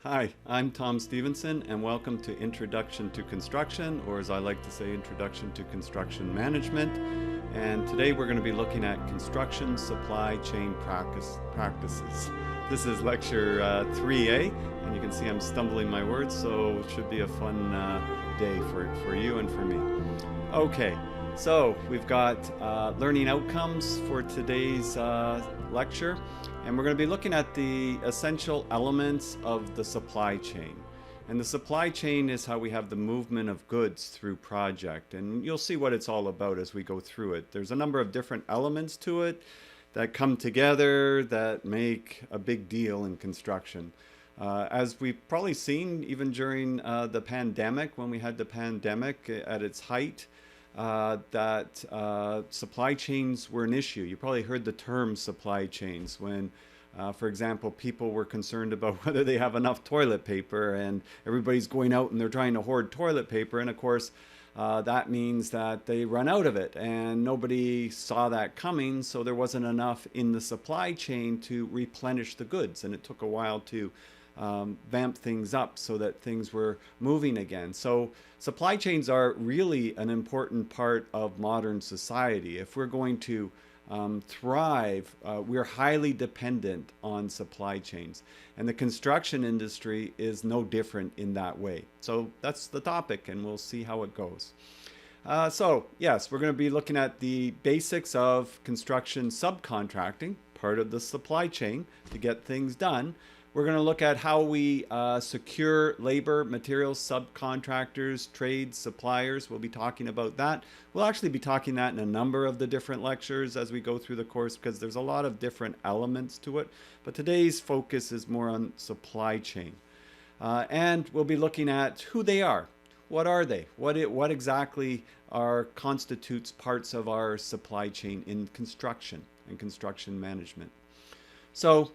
Hi, I'm Tom Stephenson, and welcome to Introduction to Construction, or as I like to say, Introduction to Construction Management. And today we're going to be looking at construction supply chain practices. This is lecture 3A, and you can see I'm stumbling my words, so it should be a fun day for you and for me. Okay, so we've got learning outcomes for today's lecture. And we're going to be looking at the essential elements of the supply chain. And the supply chain is how we have the movement of goods through project. And you'll see what it's all about as we go through it. There's a number of different elements to it that come together that make a big deal in construction. As we've probably seen even during the pandemic, when we had the pandemic at its height, that supply chains were an issue. You probably heard the term supply chains when, for example, people were concerned about whether they have enough toilet paper, and everybody's going out and they're trying to hoard toilet paper. And of course, that means that they run out of it, and nobody saw that coming. So there wasn't enough in the supply chain to replenish the goods, and it took a while to vamp things up so that things were moving again. So supply chains are really an important part of modern society. If we're going to thrive, we're highly dependent on supply chains. And the construction industry is no different in that way. So that's the topic, and we'll see how it goes. So yes, we're going to be looking at the basics of construction subcontracting, part of the supply chain to get things done. We're going to look at how we secure labor, materials, subcontractors, trades, suppliers. We'll be talking about that. We'll actually be talking that in a number of the different lectures as we go through the course, because there's a lot of different elements to it. But today's focus is more on supply chain. And we'll be looking at who they are. What are they? What exactly constitutes parts of our supply chain in construction and construction management? So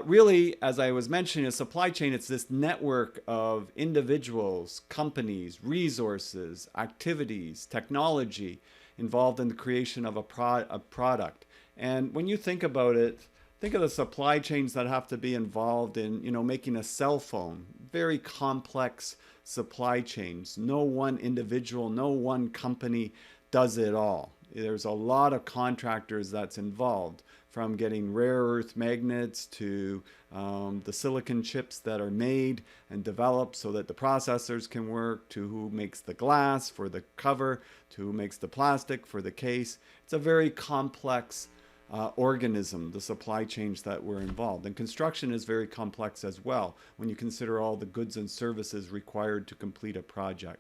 really, as I was mentioning, a supply chain, it's this network of individuals, companies, resources, activities, technology involved in the creation of a product. And when you think about it, think of the supply chains that have to be involved in, making a cell phone. Very complex supply chains. No one individual, no one company does it all. There's a lot of contractors that's involved, from getting rare earth magnets to the silicon chips that are made and developed so that the processors can work, to who makes the glass for the cover, to who makes the plastic for the case. It's a very complex organism, the supply chains that were involved. And construction is very complex as well when you consider all the goods and services required to complete a project.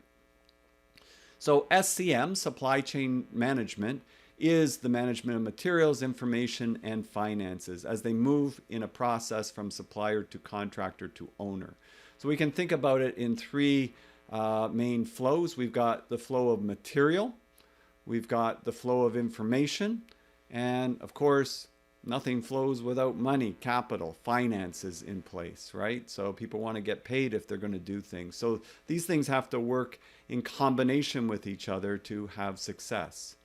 So SCM, supply chain management, is the management of materials, information, and finances as they move in a process from supplier to contractor to owner. So we can think about it in three main flows. We've got the flow of material, we've got the flow of information, and of course, nothing flows without money, capital, finances in place, right? So people want to get paid if they're going to do things. So these things have to work in combination with each other to have success.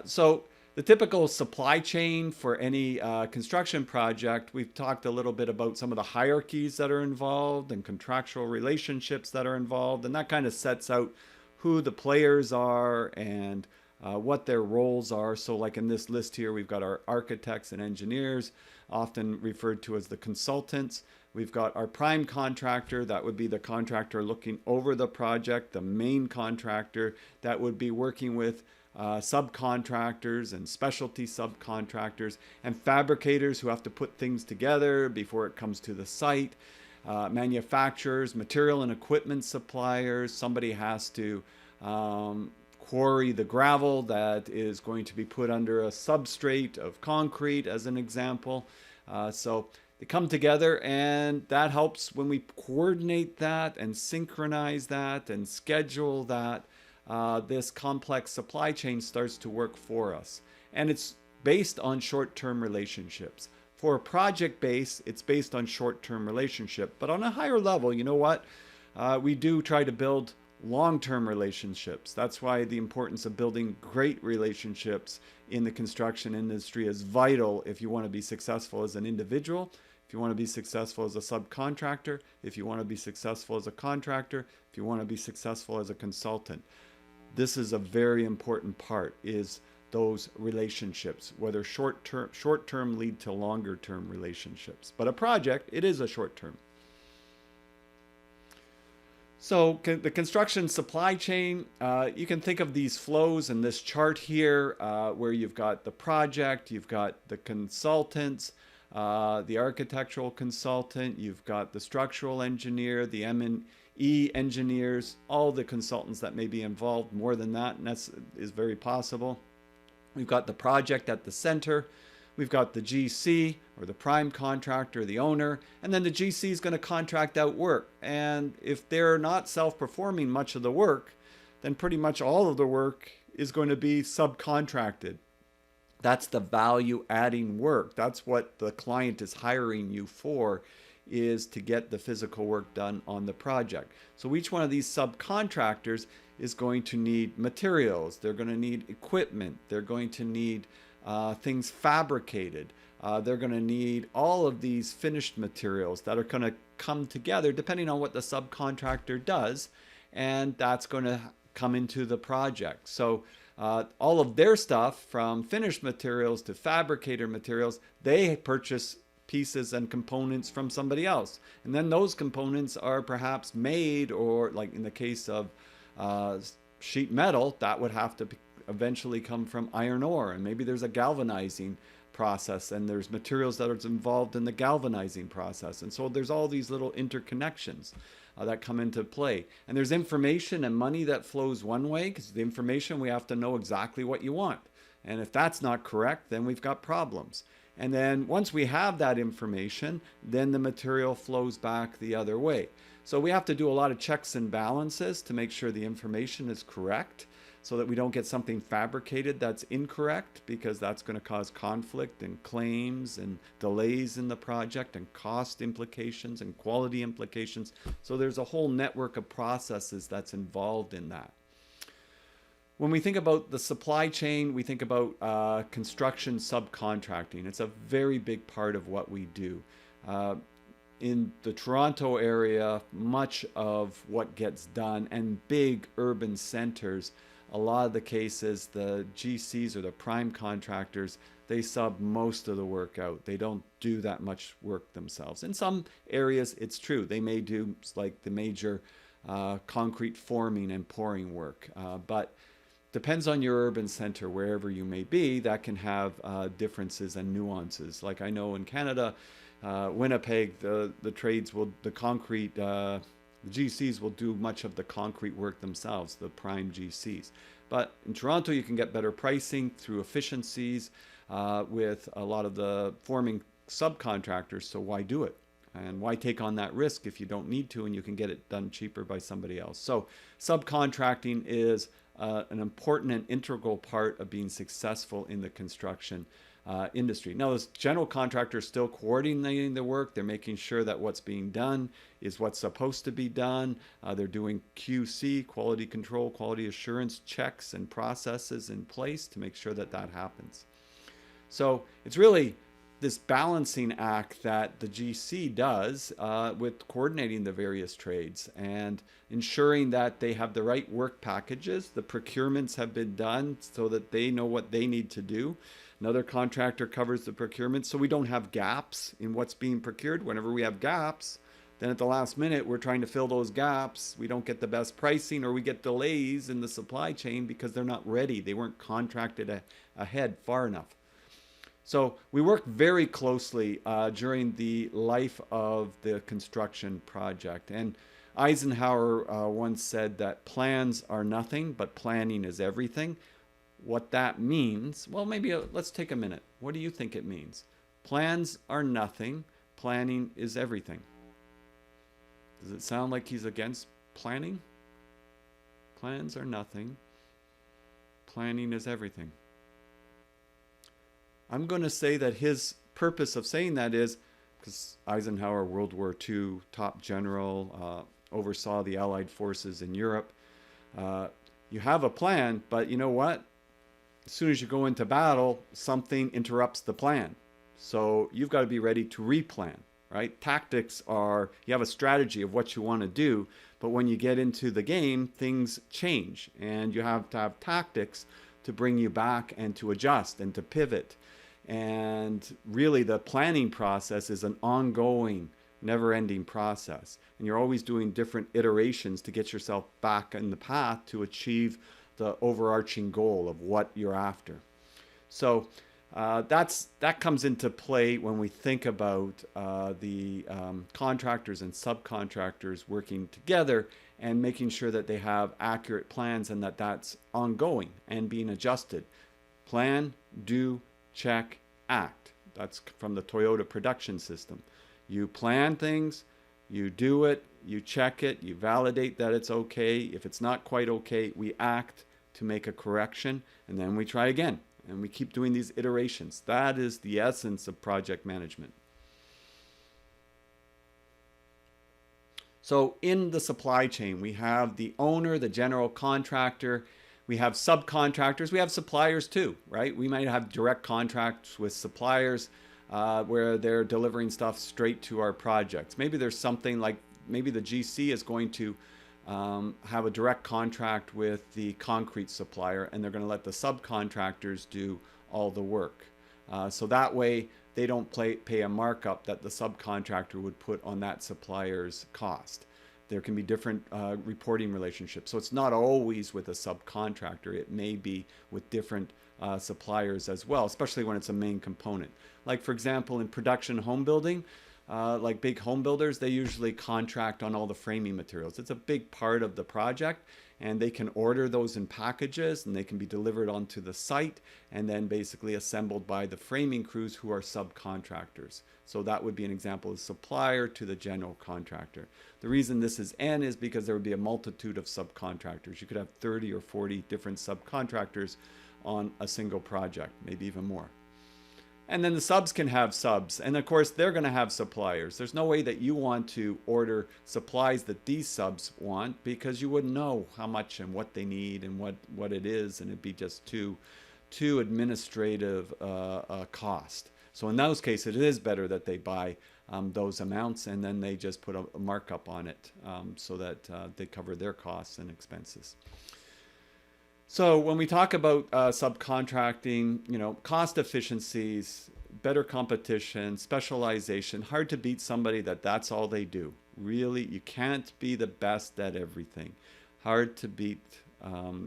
So the typical supply chain for any construction project, we've talked a little bit about some of the hierarchies that are involved and contractual relationships that are involved, and that kind of sets out who the players are and what their roles are. So like in this list here, we've got our architects and engineers, often referred to as the consultants. We've got our prime contractor, that would be the contractor looking over the project, the main contractor that would be working with subcontractors and specialty subcontractors, and fabricators who have to put things together before it comes to the site, manufacturers, material and equipment suppliers. Somebody has to quarry the gravel that is going to be put under a substrate of concrete, as an example. So they come together, and that helps when we coordinate that and synchronize that and schedule that. This complex supply chain starts to work for us. And it's based on short-term relationships. For a project base, it's based on short-term relationship. But on a higher level, you know what? We do try to build long-term relationships. That's why the importance of building great relationships in the construction industry is vital if you want to be successful as an individual, if you want to be successful as a subcontractor, if you want to be successful as a contractor, if you want to be successful as a consultant. This is a very important part, is those relationships, whether short-term lead to longer-term relationships. But a project, it is a short-term. So the construction supply chain, you can think of these flows in this chart here, where you've got the project, you've got the consultants, the architectural consultant, you've got the structural engineer, the M&E engineers, all the consultants that may be involved, more than that, and that is very possible. We've got the project at the center. We've got the GC, or the prime contractor, the owner, and then the GC is going to contract out work. And if they're not self-performing much of the work, then pretty much all of the work is going to be subcontracted. That's the value adding work. That's what the client is hiring you for, is to get the physical work done on the project. So each one of these subcontractors is going to need materials. They're going to need equipment. They're going to need things fabricated. They're going to need all of these finished materials that are going to come together depending on what the subcontractor does, and that's going to come into the project. So all of their stuff, from finished materials to fabricator materials, they purchase pieces and components from somebody else. And then those components are perhaps made, or like in the case of sheet metal, that would have to eventually come from iron ore, and maybe there's a galvanizing process, and there's materials that are involved in the galvanizing process, and so there's all these little interconnections that come into play. And there's information and money that flows one way, because the information, we have to know exactly what you want, and if that's not correct, then we've got problems. And then once we have that information, then the material flows back the other way. So we have to do a lot of checks and balances to make sure the information is correct, so that we don't get something fabricated that's incorrect, because that's going to cause conflict and claims and delays in the project and cost implications and quality implications. So there's a whole network of processes that's involved in that. When we think about the supply chain, we think about construction subcontracting. It's a very big part of what we do. In the Toronto area, much of what gets done, and big urban centers, a lot of the cases, the GCs, or the prime contractors, they sub most of the work out. They don't do that much work themselves. In some areas, it's true. They may do like the major concrete forming and pouring work. But depends on your urban center, wherever you may be, that can have differences and nuances. Like I know in Canada, Winnipeg, the trades will, the GCs will do much of the concrete work themselves, the prime GCs. But in Toronto, you can get better pricing through efficiencies with a lot of the forming subcontractors, so why do it? And why take on that risk if you don't need to, and you can get it done cheaper by somebody else? So subcontracting is an important and integral part of being successful in the construction industry. Now, as general contractors still coordinating the work, they're making sure that what's being done is what's supposed to be done. They're doing QC, quality control, quality assurance checks and processes in place to make sure that that happens. So it's really this balancing act that the GC does with coordinating the various trades and ensuring that they have the right work packages. The procurements have been done so that they know what they need to do. Another contractor covers the procurement, so we don't have gaps in what's being procured. Whenever we have gaps, then at the last minute, we're trying to fill those gaps. We don't get the best pricing, or we get delays in the supply chain because they're not ready. They weren't contracted ahead far enough. So we work very closely during the life of the construction project. And Eisenhower once said that plans are nothing, but planning is everything. What that means, well, maybe let's take a minute. What do you think it means? Plans are nothing, planning is everything. Does it sound like he's against planning? Plans are nothing, planning is everything. I'm going to say that his purpose of saying that is because Eisenhower, World War II, top general, oversaw the Allied forces in Europe. You have a plan, but you know what? As soon as you go into battle, something interrupts the plan. So you've got to be ready to replan. right? Tactics are, you have a strategy of what you want to do, but when you get into the game, things change, and you have to have tactics to bring you back and to adjust and to pivot. And really, the planning process is an ongoing, never ending process. And you're always doing different iterations to get yourself back in the path to achieve the overarching goal of what you're after. So that comes into play when we think about the contractors and subcontractors working together and making sure that they have accurate plans and that that's ongoing and being adjusted. Plan, do, check, act. That's from the Toyota production system. You plan things, you do it, you check it, you validate that it's okay. If it's not quite okay, we act to make a correction, and then we try again. And we keep doing these iterations. That is the essence of project management. So in the supply chain, we have the owner, the general contractor, we have subcontractors, we have suppliers too, right? We might have direct contracts with suppliers where they're delivering stuff straight to our projects. Maybe there's something like, maybe the GC is going to have a direct contract with the concrete supplier, and they're going to let the subcontractors do all the work. So that way they don't pay a markup that the subcontractor would put on that supplier's cost. There can be different reporting relationships. So it's not always with a subcontractor. It may be with different suppliers as well, especially when it's a main component. Like, for example, in production home building, like big home builders, they usually contract on all the framing materials. It's a big part of the project, and they can order those in packages, and they can be delivered onto the site and then basically assembled by the framing crews who are subcontractors. So that would be an example of supplier to the general contractor. The reason this is N is because there would be a multitude of subcontractors. You could have 30 or 40 different subcontractors on a single project, maybe even more. And then the subs can have subs. And of course, they're going to have suppliers. There's no way that you want to order supplies that these subs want, because you wouldn't know how much and what they need and what it is. And it'd be just too administrative cost. So in those cases, it is better that they buy those amounts, and then they just put a markup on it so that they cover their costs and expenses. So when we talk about subcontracting, cost efficiencies, better competition, specialization, hard to beat somebody that's all they do. Really, you can't be the best at everything. Hard to beat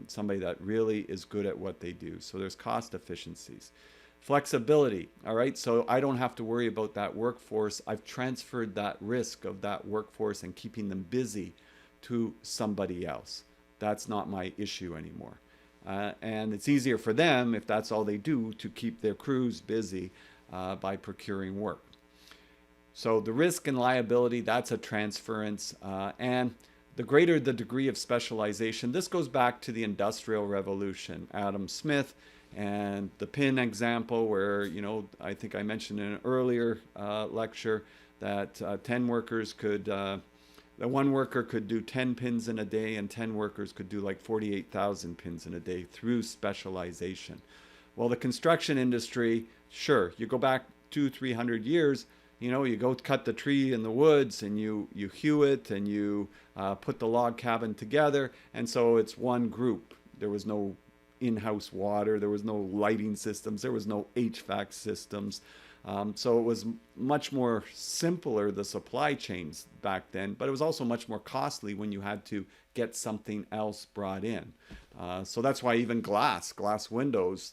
somebody that really is good at what they do. So there's cost efficiencies. Flexibility, all right? So I don't have to worry about that workforce. I've transferred that risk of that workforce and keeping them busy to somebody else. That's not my issue anymore. And it's easier for them, if that's all they do, to keep their crews busy by procuring work. So the risk and liability, that's a transference. And the greater the degree of specialization, this goes back to the Industrial Revolution. Adam Smith and the pin example where, I think I mentioned in an earlier lecture that 10 workers could the one worker could do 10 pins in a day, and 10 workers could do like 48,000 pins in a day through specialization. Well, the construction industry, sure, you go back 200-300 years, you go cut the tree in the woods, and you hew it, and you put the log cabin together, and so it's one group. There was no in-house water, there was no lighting systems, there was no HVAC systems. So it was much more simpler, the supply chains back then, but it was also much more costly when you had to get something else brought in. So that's why even glass windows,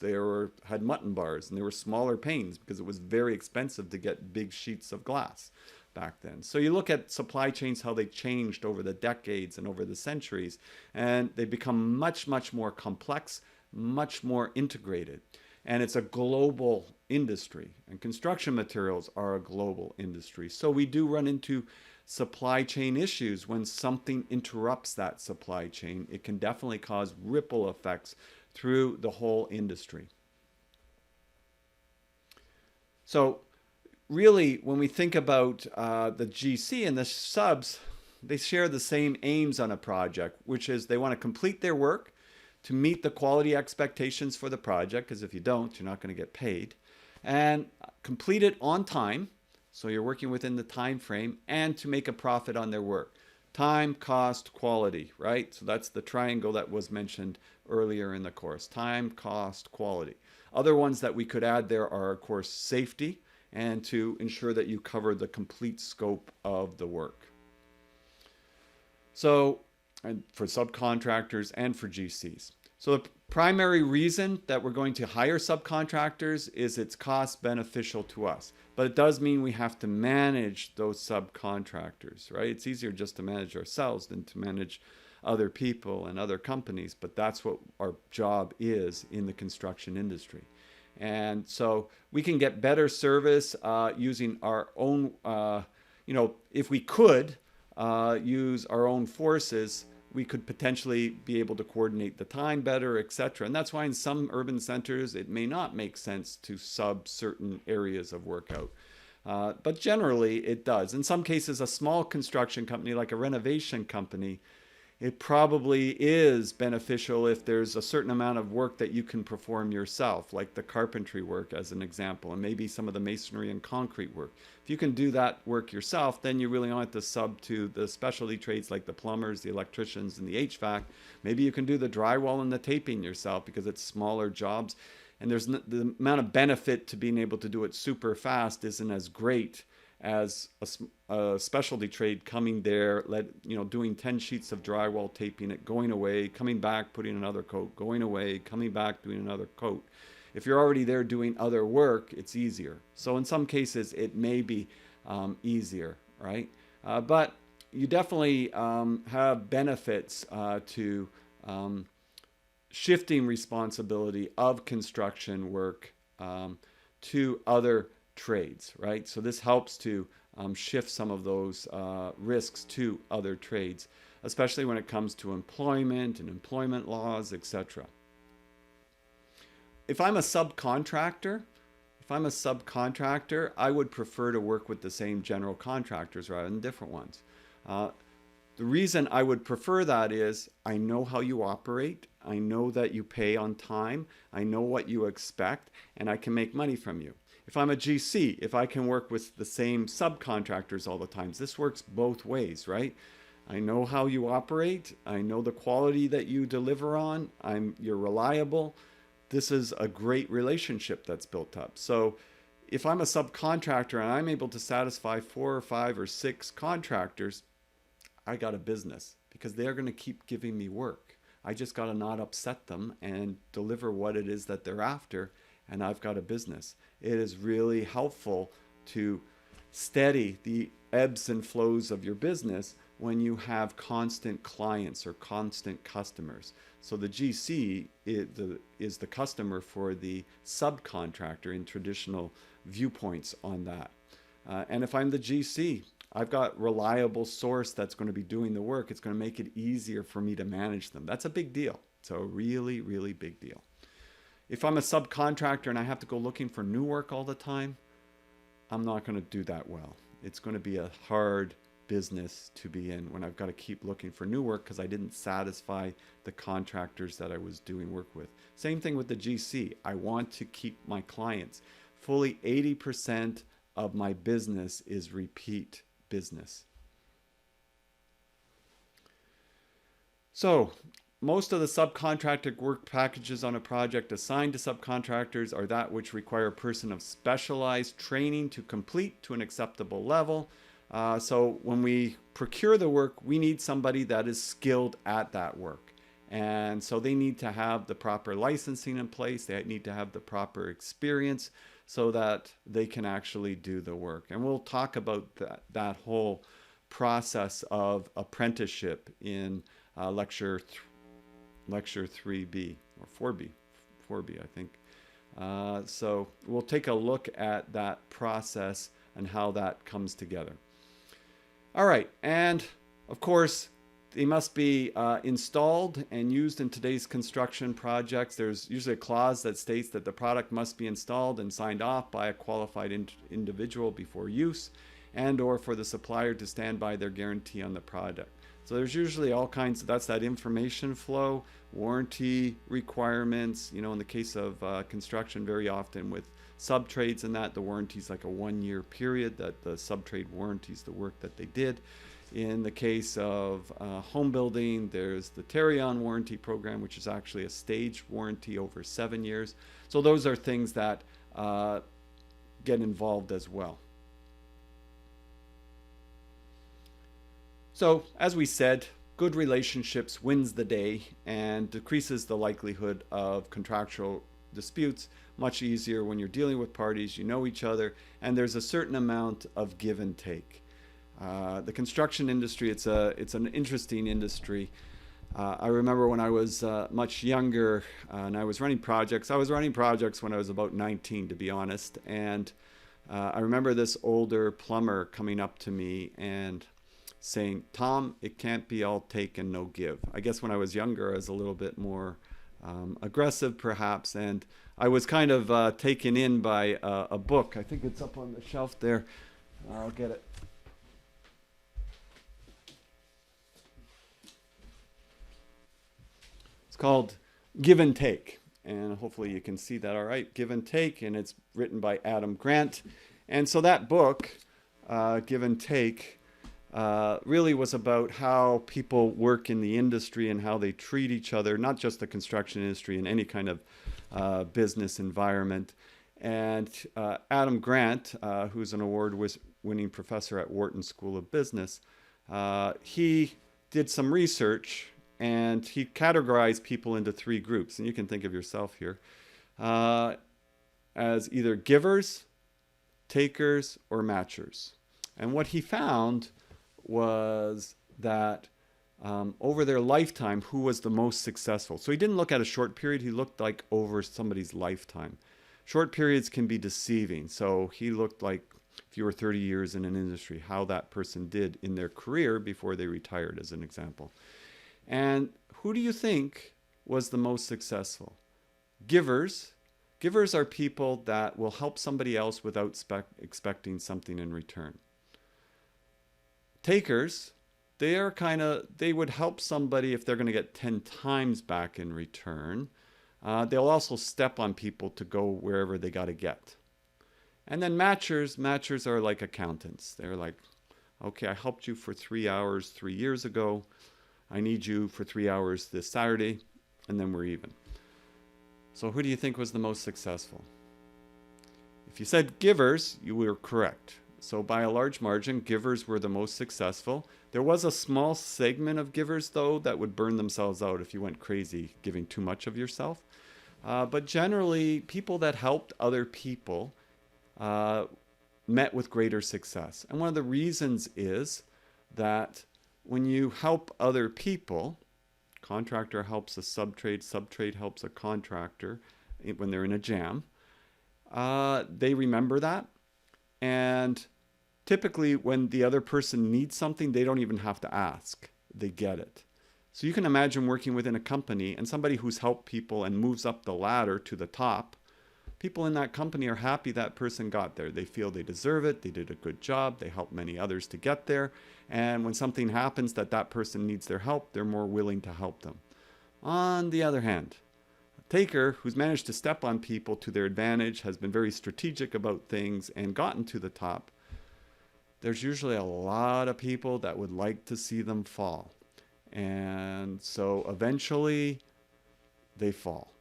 had mutton bars, and they were smaller panes because it was very expensive to get big sheets of glass back then. So you look at supply chains, how they changed over the decades and over the centuries, and they become much, much more complex, much more integrated. And it's a global industry, and construction materials are a global industry. So we do run into supply chain issues when something interrupts that supply chain. It can definitely cause ripple effects through the whole industry. So really, when we think about the GC and the subs, they share the same aims on a project, which is they want to complete their work to meet the quality expectations for the project, because if you don't, you're not going to get paid, and complete it on time So you're working within the time frame and to make a profit on their work. Time, cost, quality, right? So that's the triangle that was mentioned earlier in the course. Time, cost, quality. Other ones that we could add there are, of course, safety and to ensure that you cover the complete scope of the work. So, and for subcontractors and for GCs. So the primary reason that we're going to hire subcontractors is it's cost beneficial to us. But it does mean we have to manage those subcontractors, right? It's easier just to manage ourselves than to manage other people and other companies, but that's what our job is in the construction industry. And so we can get better service using our own, if we could use our own forces, we could potentially be able to coordinate the time better, etc. And that's why in some urban centers, it may not make sense to sub certain areas of work out. But generally, it does. In some cases, a small construction company, like a renovation company, it probably is beneficial if there's a certain amount of work that you can perform yourself, like the carpentry work as an example, and maybe some of the masonry and concrete work. If you can do that work yourself, then you really don't have to sub to the specialty trades like the plumbers, the electricians, and the HVAC. Maybe you can do the drywall and the taping yourself because it's smaller jobs. And there's the amount of benefit to being able to do it super fast isn't as great as a specialty trade coming there, doing 10 sheets of drywall, taping it, going away, coming back, putting another coat, going away, coming back, doing another coat. If you're already there doing other work, it's easier. So in some cases, it may be easier, right? But you definitely have benefits to shifting responsibility of construction work to other trades, right? So this helps to shift some of those risks to other trades, especially when it comes to employment and employment laws, etc. If I'm a subcontractor, I would prefer to work with the same general contractors rather than different ones. The reason I would prefer that is I know how you operate, I know that you pay on time, I know what you expect, and I can make money from you. If I'm a GC, if I can work with the same subcontractors all the time, this works both ways, right? I know how you operate, I know the quality that you deliver on, you're reliable. This is a great relationship that's built up. So if I'm a subcontractor and I'm able to satisfy 4 or 5 or 6 contractors, I got a business because they're going to keep giving me work. I just got to not upset them and deliver what it is that they're after, and I've got a business. It is really helpful to steady the ebbs and flows of your business when you have constant clients or constant customers. So the GC is the customer for the subcontractor in traditional viewpoints on that. And if I'm the GC, I've got reliable source that's going to be doing the work. It's going to make it easier for me to manage them. That's a big deal. It's a really, really big deal. If I'm a subcontractor and I have to go looking for new work all the time, I'm not going to do that well. It's going to be a hard business to be in when I've got to keep looking for new work because I didn't satisfy the contractors that I was doing work with. Same thing with the GC. I want to keep my clients. Fully 80% of my business is repeat business. So most of the subcontracted work packages on a project assigned to subcontractors are that which require a person of specialized training to complete to an acceptable level. So when we procure the work, we need somebody that is skilled at that work. And so they need to have the proper licensing in place. They need to have the proper experience so that they can actually do the work. And we'll talk about that whole process of apprenticeship in lecture 3B or 4B, I think. So we'll take a look at that process and how that comes together. All right, and of course, they must be installed and used in today's construction projects. There's usually a clause that states that the product must be installed and signed off by a qualified individual before use, and or for the supplier to stand by their guarantee on the product. So there's usually all kinds of, that's that information flow, warranty requirements, in the case of construction, very often with Subtrades and that. The warranty's like a 1-year period that the Subtrade warranties the work that they did. In the case of home building, there's the Terion warranty program, which is actually a staged warranty over 7 years. So those are things that get involved as well. So as we said, good relationships wins the day and decreases the likelihood of contractual disputes. Much easier when you're dealing with parties, you know each other, and there's a certain amount of give and take. The construction industry, it's an interesting industry. I remember when I was much younger and I was running projects. I was running projects when I was about 19, to be honest. And I remember this older plumber coming up to me and saying, "Tom, it can't be all take and no give." I guess when I was younger, I was a little bit more aggressive, perhaps. And I was kind of taken in by a book. I think it's up on the shelf there. I'll get it. Called Give and Take, and hopefully you can see that all right. Give and Take, and it's written by Adam Grant. And so that book, Give and Take, really was about how people work in the industry and how they treat each other, not just the construction industry, in any kind of business environment. And Adam Grant, who's an award-winning professor at Wharton School of Business, he did some research and he categorized people into 3 groups. And you can think of yourself here as either givers, takers, or matchers. And what he found was that over their lifetime, who was the most successful. So he didn't look at a short period, he looked like over somebody's lifetime. Short periods can be deceiving. So he looked like if you were 30 years in an industry, how that person did in their career before they retired, as an example. And who do you think was the most successful? Givers. Givers are people that will help somebody else without expecting something in return. Takers, they would help somebody if they're going to get 10 times back in return. They'll also step on people to go wherever they got to get. And then matchers are like accountants. They're like, okay, I helped you for 3 hours 3 years ago. I need you for 3 hours this Saturday, and then we're even. So who do you think was the most successful? If you said givers, you were correct. So by a large margin, givers were the most successful. There was a small segment of givers, though, that would burn themselves out if you went crazy giving too much of yourself. But generally, people that helped other people met with greater success. And one of the reasons is that when you help other people, contractor helps a subtrade helps a contractor when they're in a jam, they remember that. And typically when the other person needs something, they don't even have to ask. They get it. So you can imagine working within a company and somebody who's helped people and moves up the ladder to the top. People in that company are happy that person got there. They feel they deserve it. They did a good job. They helped many others to get there. And when something happens that person needs their help, they're more willing to help them. On the other hand, a taker who's managed to step on people to their advantage, has been very strategic about things and gotten to the top, there's usually a lot of people that would like to see them fall. And so eventually they fall.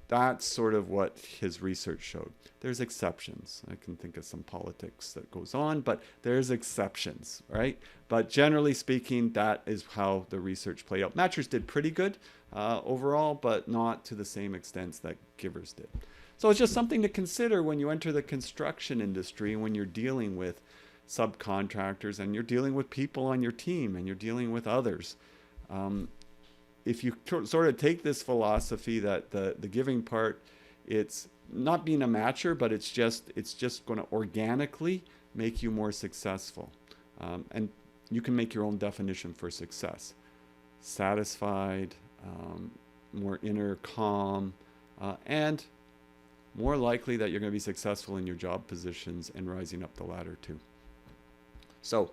That's sort of what his research showed. There's exceptions. I can think of some politics that goes on, but there's exceptions, right? But generally speaking, that is how the research played out. Matchers did pretty good overall, but not to the same extent that givers did. So it's just something to consider when you enter the construction industry and when you're dealing with subcontractors and you're dealing with people on your team and you're dealing with others. If you sort of take this philosophy that the giving part, it's not being a matcher, but it's just going to organically make you more successful. And you can make your own definition for success. Satisfied, more inner calm, and more likely that you're going to be successful in your job positions and rising up the ladder too. So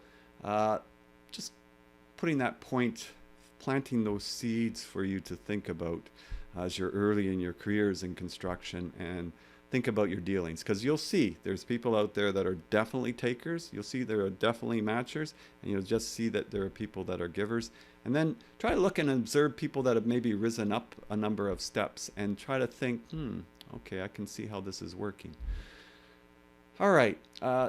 just putting that point, planting those seeds for you to think about as you're early in your careers in construction, and think about your dealings, because you'll see there's people out there that are definitely takers. You'll see there are definitely matchers, and you'll just see that there are people that are givers. And then try to look and observe people that have maybe risen up a number of steps and try to think, okay, I can see how this is working. All right,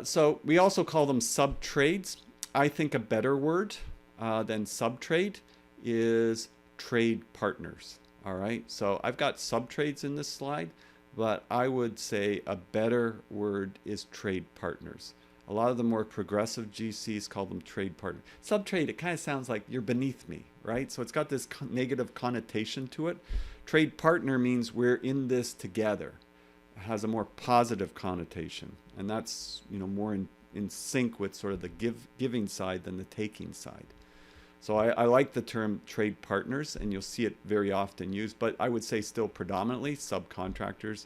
so we also call them subtrades. I think a better word than subtrade is trade partners. All right, so I've got subtrades in this slide, but I would say a better word is trade partners. A lot of the more progressive GCs call them trade partners. Subtrade, it kind of sounds like you're beneath me, right? So it's got this negative connotation to it. Trade partner means we're in this together. It has a more positive connotation, and that's, you know, more in sync with sort of the giving side than the taking side. So I like the term trade partners, and you'll see it very often used, but I would say still predominantly subcontractors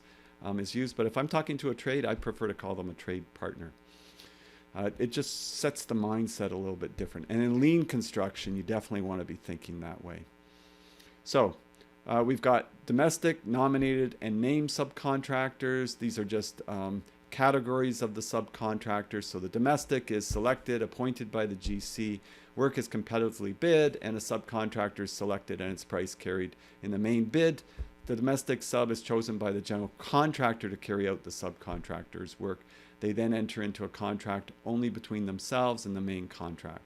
is used. But if I'm talking to a trade, I prefer to call them a trade partner. It just sets the mindset a little bit different. And in lean construction, you definitely want to be thinking that way. So we've got domestic, nominated, and named subcontractors. These are just categories of the subcontractors. So the domestic is selected, appointed by the GC. Work is competitively bid, and a subcontractor is selected and its price carried in the main bid. The domestic sub is chosen by the general contractor to carry out the subcontractor's work. They then enter into a contract only between themselves and the main contract.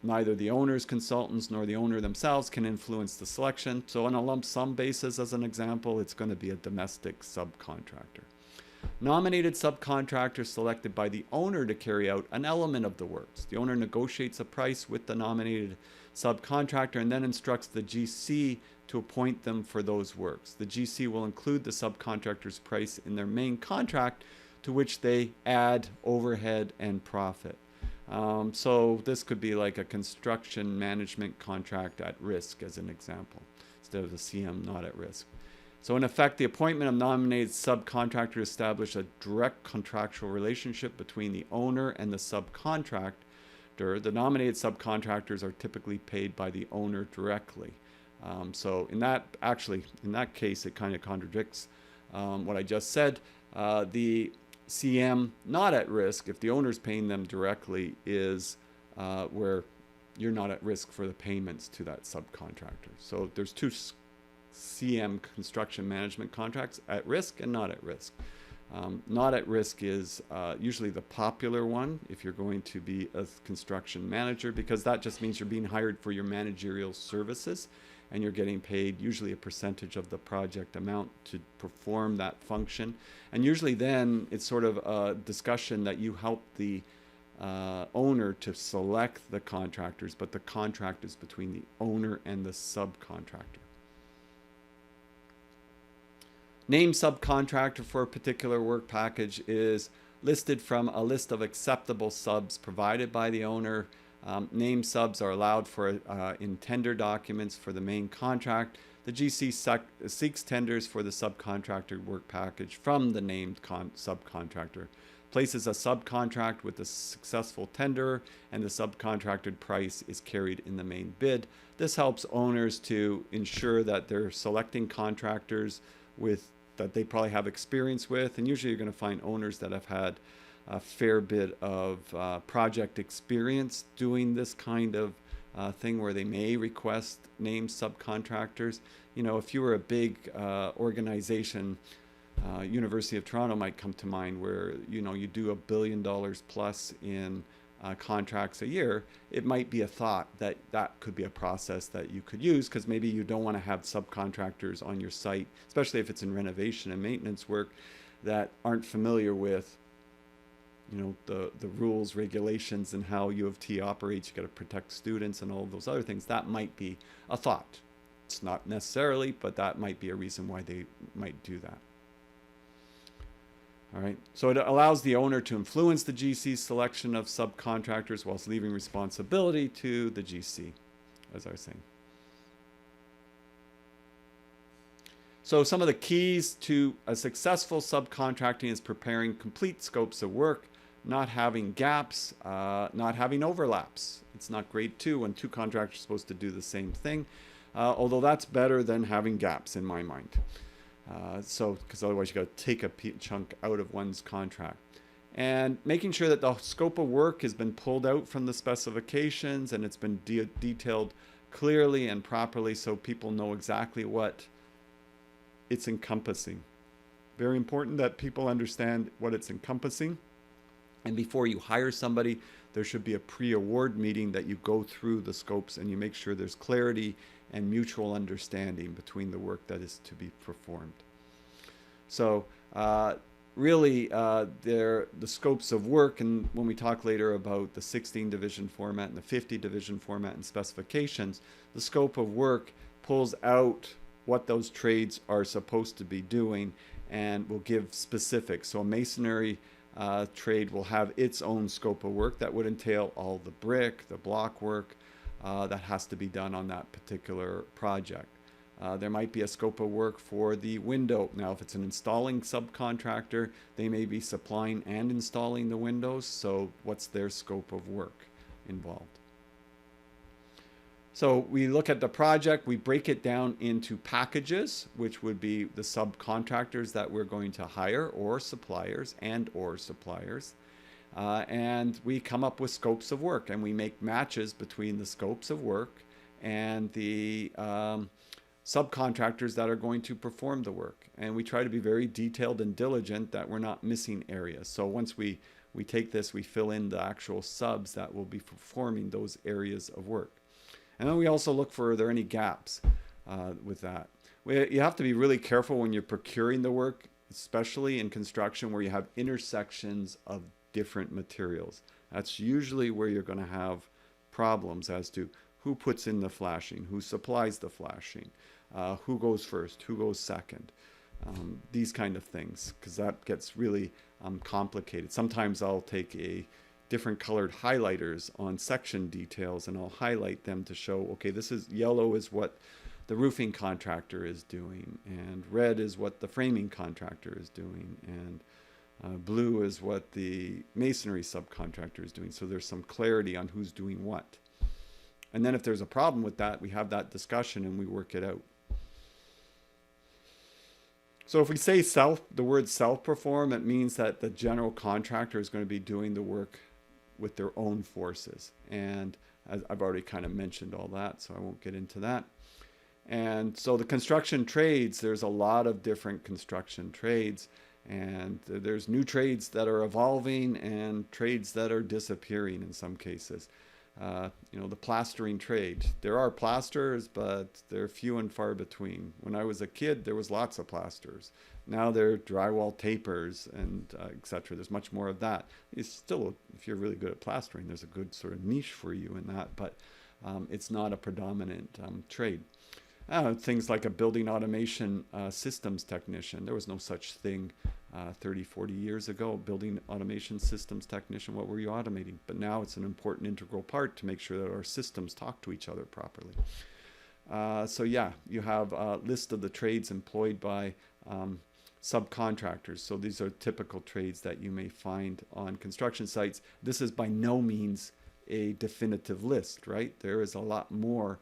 Neither the owner's consultants nor the owner themselves can influence the selection. So on a lump sum basis, as an example, it's going to be a domestic subcontractor. Nominated subcontractor selected by the owner to carry out an element of the works. The owner negotiates a price with the nominated subcontractor and then instructs the GC to appoint them for those works. The GC will include the subcontractor's price in their main contract, to which they add overhead and profit. So this could be like a construction management contract at risk, as an example, instead of the CM not at risk. So in effect, the appointment of nominated subcontractor establishes a direct contractual relationship between the owner and the subcontractor. The nominated subcontractors are typically paid by the owner directly. So in that case, it kind of contradicts what I just said. The CM not at risk, if the owner's paying them directly, is where you're not at risk for the payments to that subcontractor. So there's two CM construction management contracts, at risk and not at risk. Not at risk is usually the popular one if you're going to be a construction manager, because that just means you're being hired for your managerial services and you're getting paid usually a percentage of the project amount to perform that function. And usually then it's sort of a discussion that you help the owner to select the contractors, but the contract is between the owner and the subcontractor. Named subcontractor for a particular work package is listed from a list of acceptable subs provided by the owner. Named subs are allowed for in tender documents for the main contract. The GC seeks tenders for the subcontractor work package from the named subcontractor, places a subcontract with the successful tenderer, and the subcontracted price is carried in the main bid. This helps owners to ensure that they're selecting contractors that they probably have experience with, and usually you're going to find owners that have had a fair bit of project experience doing this kind of thing, where they may request named subcontractors. You know, if you were a big organization, University of Toronto might come to mind, where you know you do $1 billion plus in contracts a year. It might be a thought that could be a process that you could use, because maybe you don't want to have subcontractors on your site, especially if it's in renovation and maintenance work, that aren't familiar with, you know, the rules, regulations, and how U of T operates. You got to protect students and all of those other things. That might be a thought. It's not necessarily, but that might be a reason why they might do that. All right, so it allows the owner to influence the GC's selection of subcontractors whilst leaving responsibility to the GC, as I was saying. So some of the keys to a successful subcontracting is preparing complete scopes of work, not having gaps, not having overlaps. It's not great too when two contractors are supposed to do the same thing, although that's better than having gaps in my mind. Because otherwise you got to take a chunk out of one's contract. And making sure that the scope of work has been pulled out from the specifications and it's been detailed clearly and properly so people know exactly what it's encompassing. Very important that people understand what it's encompassing. And before you hire somebody, there should be a pre-award meeting that you go through the scopes and you make sure there's clarity and mutual understanding between the work that is to be performed. So really, the scopes of work, and when we talk later about the 16 division format and the 50 division format and specifications, the scope of work pulls out what those trades are supposed to be doing and will give specifics. So a masonry trade will have its own scope of work that would entail all the brick, the block work that has to be done on that particular project. There might be a scope of work for the window. Now, if it's an installing subcontractor, they may be supplying and installing the windows. So what's their scope of work involved? So we look at the project, we break it down into packages, which would be the subcontractors that we're going to hire or suppliers. And we come up with scopes of work and we make matches between the scopes of work and the subcontractors that are going to perform the work. And we try to be very detailed and diligent that we're not missing areas. So once we take this, we fill in the actual subs that will be performing those areas of work. And then we also look for, are there any gaps with that? You have to be really careful when you're procuring the work, especially in construction where you have intersections of different materials. That's usually where you're going to have problems as to who puts in the flashing, who supplies the flashing, who goes first, who goes second, these kind of things, because that gets really complicated. Sometimes I'll take a different colored highlighters on section details and I'll highlight them to show, okay, this is yellow is what the roofing contractor is doing, and red is what the framing contractor is doing, and blue is what the masonry subcontractor is doing. So there's some clarity on who's doing what. And then if there's a problem with that, we have that discussion and we work it out. So if we say the word self-perform, it means that the general contractor is going to be doing the work with their own forces. And as I've already kind of mentioned all that, so I won't get into that. And so the construction trades, there's a lot of different construction trades. And there's new trades that are evolving and trades that are disappearing in some cases. The plastering trade. There are plasterers, but they're few and far between. When I was a kid, there was lots of plasterers. Now they're drywall tapers and etc. There's much more of that. It's still, if you're really good at plastering, there's a good sort of niche for you in that, but it's not a predominant trade. Things like a building automation systems technician. There was no such thing 30, 40 years ago. Building automation systems technician, what were you automating? But now it's an important integral part to make sure that our systems talk to each other properly. So yeah, you have a list of the trades employed by subcontractors. So these are typical trades that you may find on construction sites. This is by no means a definitive list, right? There is a lot more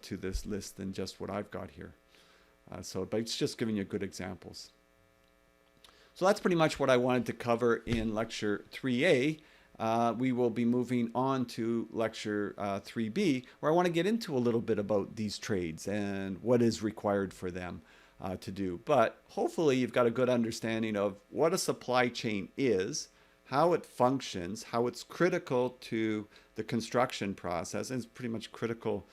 to this list than just what I've got here. But it's just giving you good examples. So that's pretty much what I wanted to cover in lecture 3A. We will be moving on to lecture 3B, where I want to get into a little bit about these trades and what is required for them to do. But hopefully you've got a good understanding of what a supply chain is, how it functions, how it's critical to the construction process, and it's pretty much critical.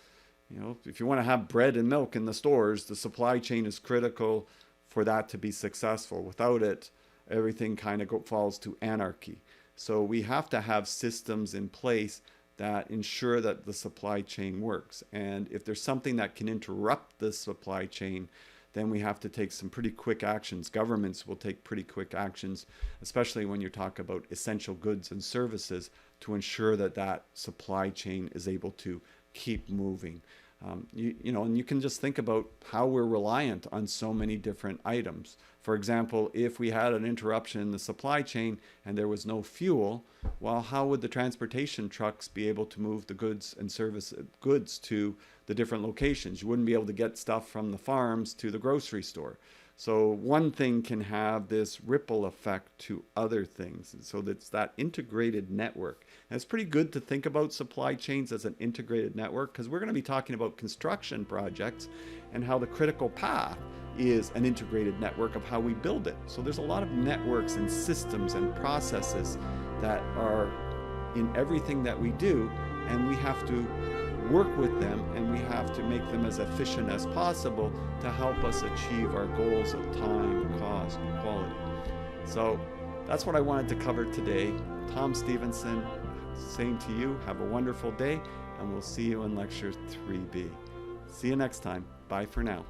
If you want to have bread and milk in the stores, the supply chain is critical for that to be successful. Without it, everything kind of falls to anarchy. So we have to have systems in place that ensure that the supply chain works. And if there's something that can interrupt the supply chain, then we have to take some pretty quick actions. Governments will take pretty quick actions, especially when you talk about essential goods and services, to ensure that that supply chain is able to keep moving. And you can just think about how we're reliant on so many different items. For example, if we had an interruption in the supply chain and there was no fuel, well, how would the transportation trucks be able to move the goods and goods to the different locations? You wouldn't be able to get stuff from the farms to the grocery store. So one thing can have this ripple effect to other things. So that's that integrated network. And it's pretty good to think about supply chains as an integrated network, because we're going to be talking about construction projects and how the critical path is an integrated network of how we build it. So there's a lot of networks and systems and processes that are in everything that we do, and we have to work with them, and we have to make them as efficient as possible to help us achieve our goals of time, cost, and quality. So that's what I wanted to cover today. Tom Stephenson saying to you, have a wonderful day, and we'll see you in lecture 3B. See you next time. Bye for now.